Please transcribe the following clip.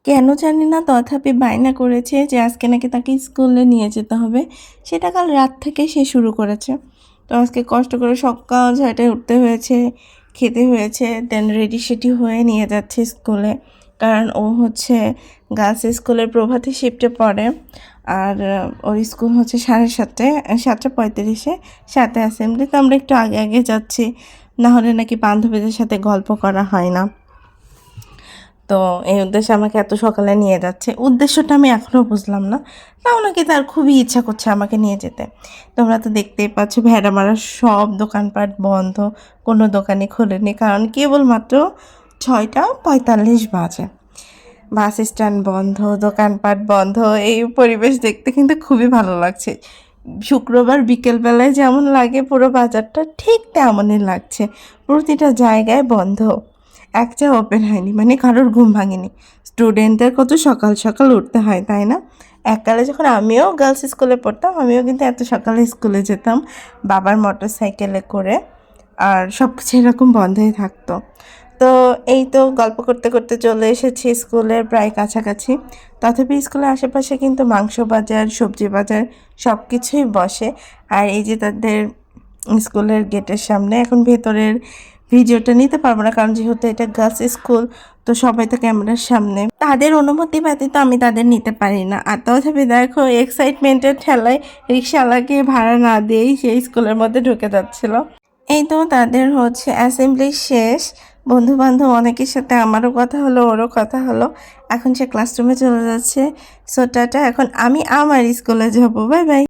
কেন জানি না, তথাপি বায়না করেছে যে আজকে নাকি তাকে স্কুলে নিয়ে যেতে হবে। সেটা কাল রাত থেকে সে শুরু করেছে। তো আজকে কষ্ট করে সকাল ৬টায় উঠতে হয়েছে, খেতে হয়েছে, দেন রেডি সেডি হয়ে নিয়ে যাচ্ছে স্কুলে। কারণ ও হচ্ছে গার্লস স্কুলের প্রভাতী শিফটে পড়ে। আর ওর স্কুল হচ্ছে 7:30, 7:35, 7 অ্যাসেম্বলি। তো আমরা একটু আগে আগে যাচ্ছি, না হলে নাকি বান্ধবীদের সাথে গল্প করা হয় না। তো এই উদ্দেশ্যে আমাকে এত সকালে নিয়ে যাচ্ছে, উদ্দেশ্যটা আমি এখনও বুঝলাম না। তাও নাকি তার খুবই ইচ্ছা করছে আমাকে নিয়ে যেতে। তোমরা তো দেখতেই পাচ্ছ ভেড়ামারার সব দোকানপাট বন্ধ, কোনো দোকানই খোলেনি, কারণ কেবলমাত্র 6:45 বাজে। বাস স্ট্যান্ড বন্ধ, দোকানপাট বন্ধ। এই পরিবেশ দেখতে কিন্তু খুবই ভালো লাগছে। শুক্রবার বিকেলবেলায় যেমন লাগে পুরো বাজারটা, ঠিক তেমনই লাগছে। প্রতিটা জায়গায় বন্ধ, একটা ওপেন হয়নি, মানে কারোর ঘুম ভাঙেনি। স্টুডেন্টদের কত সকাল সকাল উঠতে হয়, তাই না? এককালে যখন আমিও গার্লস স্কুলে পড়তাম, আমিও কিন্তু এত সকালে স্কুলে যেতাম বাবার মোটর সাইকেলে করে, আর সব কিছু এরকম বন্ধই থাকতো। তো এই তো গল্প করতে করতে চলে এসেছি স্কুলের প্রায় কাছাকাছি। তথাপি স্কুলের আশেপাশে কিন্তু মাংস বাজার, সবজি বাজার সব কিছুই বসে। আর এই যে তাদের স্কুলের গেটের সামনে, এখন ভেতরের ভিডিওটা নিতে পারবো না কারণ যেহেতু এটা গার্লস স্কুল, তো সবাই তো ক্যামেরার সামনে, তাদের অনুমতি ব্যতীত আমি তাদের নিতে পারি না। আর তথাপি দেখো এক্সাইটমেন্টের ঠেলায় রিক্সাওয়ালাকে ভাড়া না দিয়েই সেই স্কুলের মধ্যে ঢুকে যাচ্ছিল। এই তো তাদের হচ্ছে অ্যাসেম্বলি শেষ, বন্ধু বান্ধব অনেকের সাথে আমারও কথা হলো, ওরও কথা হলো। এখন সে ক্লাসরুমে চলে যাচ্ছে। সো টাটা, এখন আমি আমার স্কুলে যাবো। Bye bye.